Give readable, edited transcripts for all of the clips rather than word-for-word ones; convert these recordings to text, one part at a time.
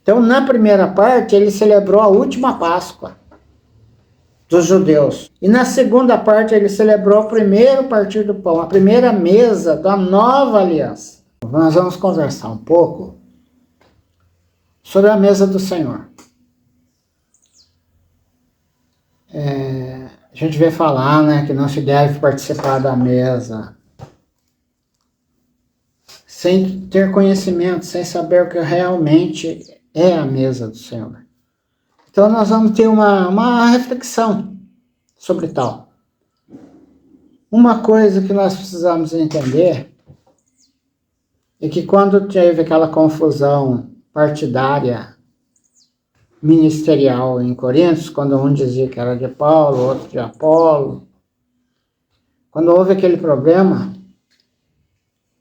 Então, na primeira parte, ele celebrou a última Páscoa dos judeus. E na segunda parte, ele celebrou o primeiro partir do pão, a primeira mesa da nova aliança. Nós vamos conversar um pouco sobre a mesa do Senhor. A gente vê falar, né, que não se deve participar da mesa sem ter conhecimento, sem saber o que realmente é a mesa do Senhor. Então nós vamos ter uma reflexão sobre tal. Uma coisa que nós precisamos entender é que quando teve aquela confusão partidária, ministerial em Coríntios, quando um dizia que era de Paulo, outro de Apolo, quando houve aquele problema,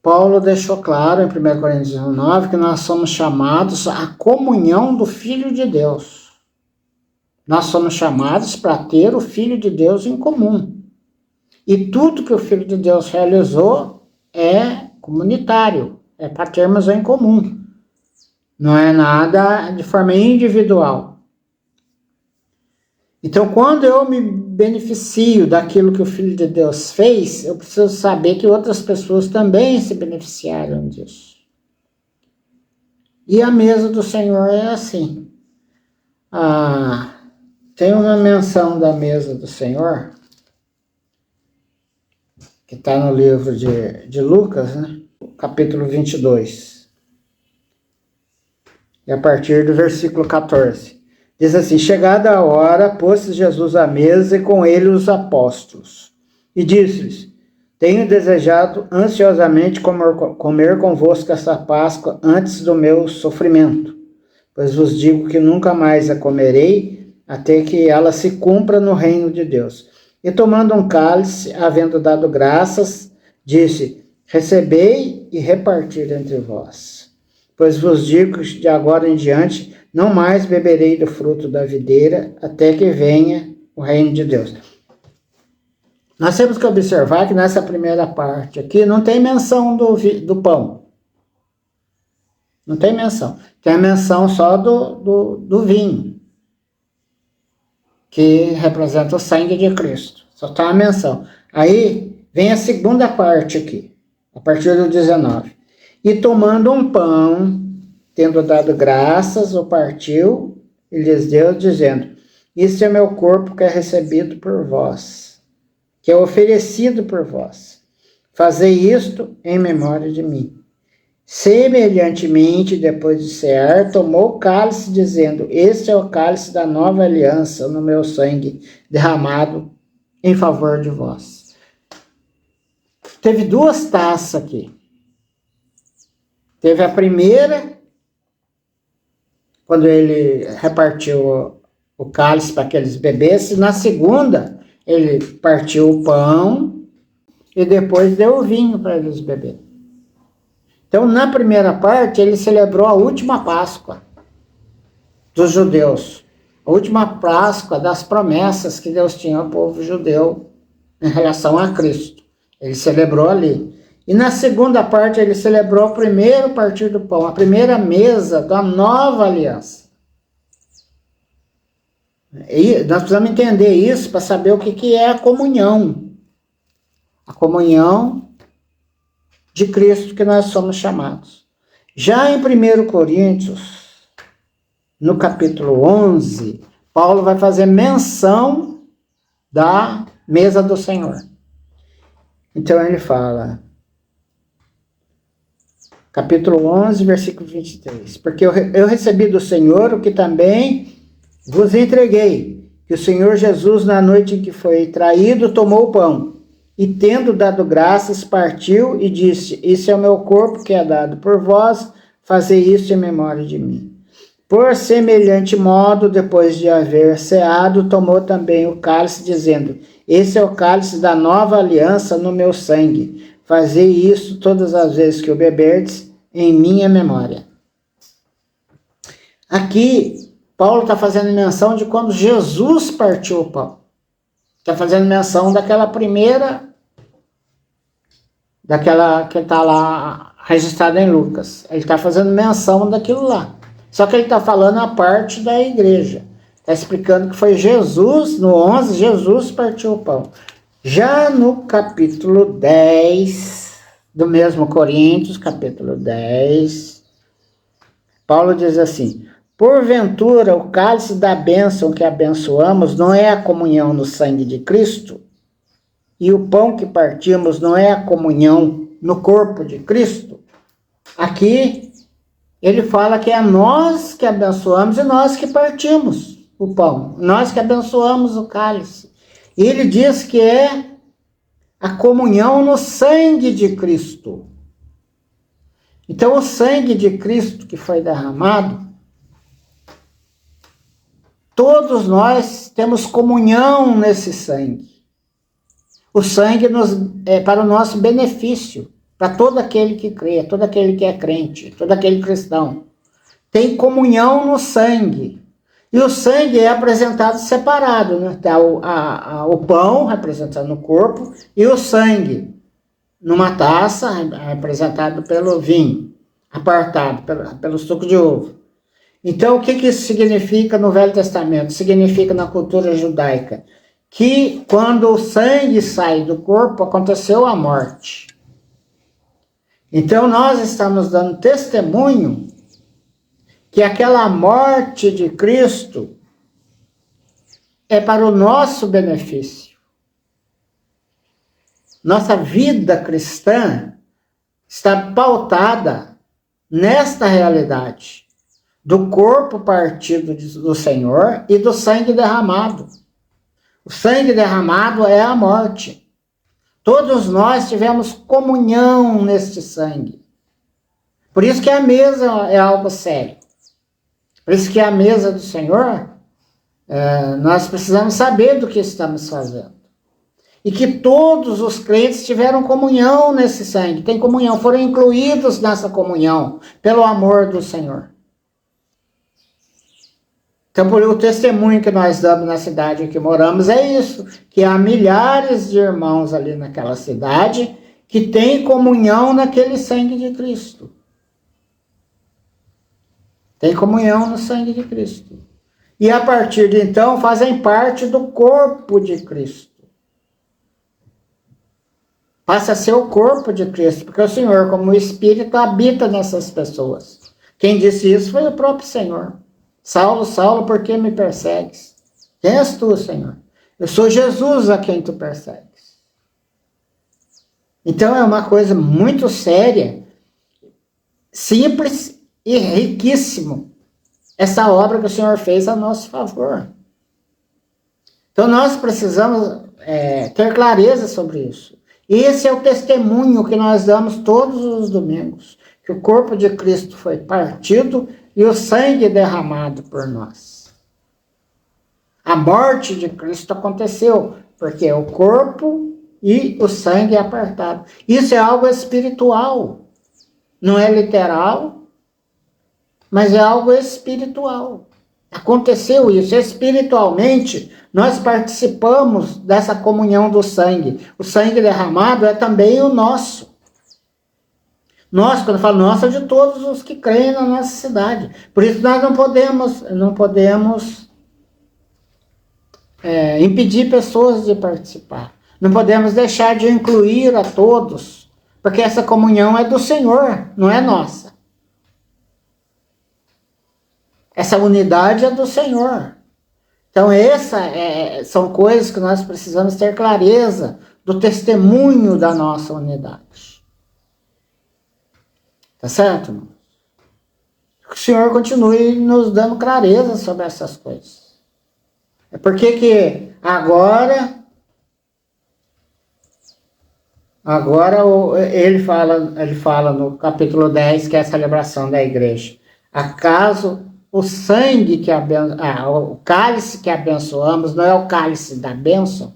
Paulo deixou claro em 1 Coríntios 19 que nós somos chamados à comunhão do Filho de Deus. Nós somos chamados para ter o Filho de Deus em comum. E tudo que o Filho de Deus realizou é comunitário, é para termos em comum. Não é nada de forma individual. Então, quando eu me beneficio daquilo que o Filho de Deus fez, eu preciso saber que outras pessoas também se beneficiaram disso. E a mesa do Senhor é assim. Tem uma menção da mesa do Senhor, que está no livro de Lucas, né? Capítulo 22. E a partir do versículo 14. Diz assim: chegada a hora, pôs-se Jesus à mesa e com ele os apóstolos. E disse-lhes: tenho desejado ansiosamente comer convosco esta Páscoa antes do meu sofrimento. Pois vos digo que nunca mais a comerei, até que ela se cumpra no reino de Deus. E tomando um cálice, havendo dado graças, disse: recebei e repartir entre vós. Pois vos digo que de agora em diante não mais beberei do fruto da videira, até que venha o reino de Deus. Nós temos que observar que nessa primeira parte aqui não tem menção do pão. Não tem menção. Tem a menção só do vinho, que representa o sangue de Cristo. Só está a menção. Aí vem a segunda parte aqui, a partir do 19. E tomando um pão, tendo dado graças, o partiu e lhes deu, dizendo: isso é meu corpo que é recebido por vós, que é oferecido por vós. Fazei isto em memória de mim. Semelhantemente, depois de cear, tomou o cálice, dizendo: este é o cálice da nova aliança no meu sangue, derramado em favor de vós. Teve duas taças aqui. Teve a primeira, quando ele repartiu o cálice para que eles bebessem. Na segunda, ele partiu o pão e depois deu o vinho para eles beberem. Então, na primeira parte, ele celebrou a última Páscoa dos judeus. A última Páscoa das promessas que Deus tinha ao povo judeu em relação a Cristo. Ele celebrou ali. E na segunda parte, ele celebrou o primeiro partir do pão, a primeira mesa da nova aliança. E nós precisamos entender isso para saber o que é a comunhão. A comunhão de Cristo que nós somos chamados. Já em 1 Coríntios, no capítulo 11, Paulo vai fazer menção da mesa do Senhor. Então ele fala, capítulo 11, versículo 23. Porque eu recebi do Senhor o que também vos entreguei, que o Senhor Jesus, na noite em que foi traído, tomou o pão, e tendo dado graças, partiu e disse: isso é o meu corpo que é dado por vós, fazei isso em memória de mim. Por semelhante modo, depois de haver ceado, tomou também o cálice, dizendo: esse é o cálice da nova aliança no meu sangue. Fazei isso todas as vezes que o beberdes, em minha memória. Aqui, Paulo está fazendo menção de quando Jesus partiu o pão. Está fazendo menção daquela primeira, daquela que está lá registrada em Lucas. Ele está fazendo menção daquilo lá. Só que ele está falando a parte da igreja. Está explicando que foi Jesus, no 11, Jesus partiu o pão. Já no capítulo 10, do mesmo Coríntios, capítulo 10, Paulo diz assim: porventura o cálice da bênção que abençoamos não é a comunhão no sangue de Cristo? E o pão que partimos não é a comunhão no corpo de Cristo? Aqui ele fala que é nós que abençoamos e nós que partimos o pão, nós que abençoamos o cálice. E ele diz que é a comunhão no sangue de Cristo. Então o sangue de Cristo que foi derramado, todos nós temos comunhão nesse sangue. O sangue é para o nosso benefício, para todo aquele que crê, todo aquele que é crente, todo aquele cristão. Tem comunhão no sangue. E o sangue é apresentado separado, né? Tá o pão representado no corpo e o sangue numa taça representado pelo vinho, apartado pelo suco de uva. Então, o que isso significa no Velho Testamento? Significa na cultura judaica que quando o sangue sai do corpo, aconteceu a morte. Então, nós estamos dando testemunho que aquela morte de Cristo é para o nosso benefício. Nossa vida cristã está pautada nesta realidade do corpo partido do Senhor e do sangue derramado. O sangue derramado é a morte. Todos nós tivemos comunhão neste sangue. Por isso que a mesa é algo sério. Por isso que a mesa do Senhor, nós precisamos saber do que estamos fazendo. E que todos os crentes tiveram comunhão nesse sangue. Tem comunhão, foram incluídos nessa comunhão pelo amor do Senhor. Então, por o testemunho que nós damos na cidade em que moramos é isso, que há milhares de irmãos ali naquela cidade que têm comunhão naquele sangue de Cristo. Tem comunhão no sangue de Cristo. E a partir de então fazem parte do corpo de Cristo. Passa a ser o corpo de Cristo, porque o Senhor, como o Espírito, habita nessas pessoas. Quem disse isso foi o próprio Senhor. Saulo, Saulo, por que me persegues? Quem és tu, Senhor? Eu sou Jesus a quem tu persegues. Então é uma coisa muito séria, simples e riquíssimo, essa obra que o Senhor fez a nosso favor. Então nós precisamos ter clareza sobre isso. Esse é o testemunho que nós damos todos os domingos, que o corpo de Cristo foi partido e o sangue derramado por nós. A morte de Cristo aconteceu, porque o corpo e o sangue é apartado. Isso é algo espiritual. Não é literal, mas é algo espiritual. Aconteceu isso. Espiritualmente, nós participamos dessa comunhão do sangue. O sangue derramado é também o nosso. Nós, quando eu falo nosso, é de todos os que creem na nossa cidade. Por isso nós não podemos impedir pessoas de participar. Não podemos deixar de incluir a todos, porque essa comunhão é do Senhor, não é nossa. Essa unidade é do Senhor. Então são coisas que nós precisamos ter clareza do testemunho da nossa unidade. Tá certo, irmão? Que o Senhor continue nos dando clareza sobre essas coisas. É porque que agora ele fala no capítulo 10, que é a celebração da igreja. Acaso o sangue o cálice que abençoamos não é o cálice da bênção?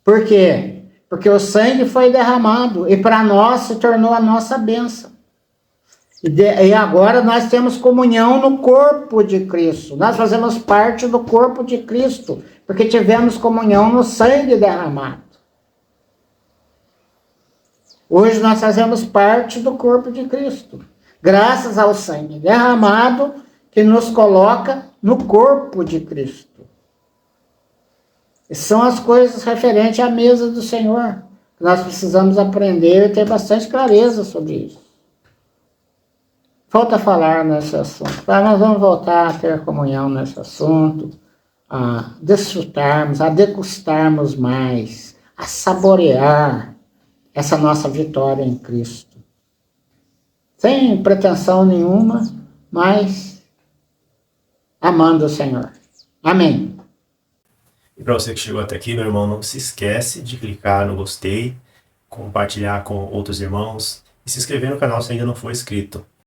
Por quê? Porque o sangue foi derramado e para nós se tornou a nossa bênção. E agora nós temos comunhão no corpo de Cristo. Nós fazemos parte do corpo de Cristo, porque tivemos comunhão no sangue derramado. Hoje nós fazemos parte do corpo de Cristo, graças ao sangue derramado que nos coloca no corpo de Cristo. E são as coisas referentes à mesa do Senhor. Nós precisamos aprender e ter bastante clareza sobre isso. Falta falar nesse assunto. Nós vamos voltar a ter comunhão nesse assunto, a desfrutarmos, a degustarmos mais, a saborear essa nossa vitória em Cristo. Sem pretensão nenhuma, mas amando o Senhor. Amém. E para você que chegou até aqui, meu irmão, não se esquece de clicar no gostei, compartilhar com outros irmãos e se inscrever no canal se ainda não for inscrito.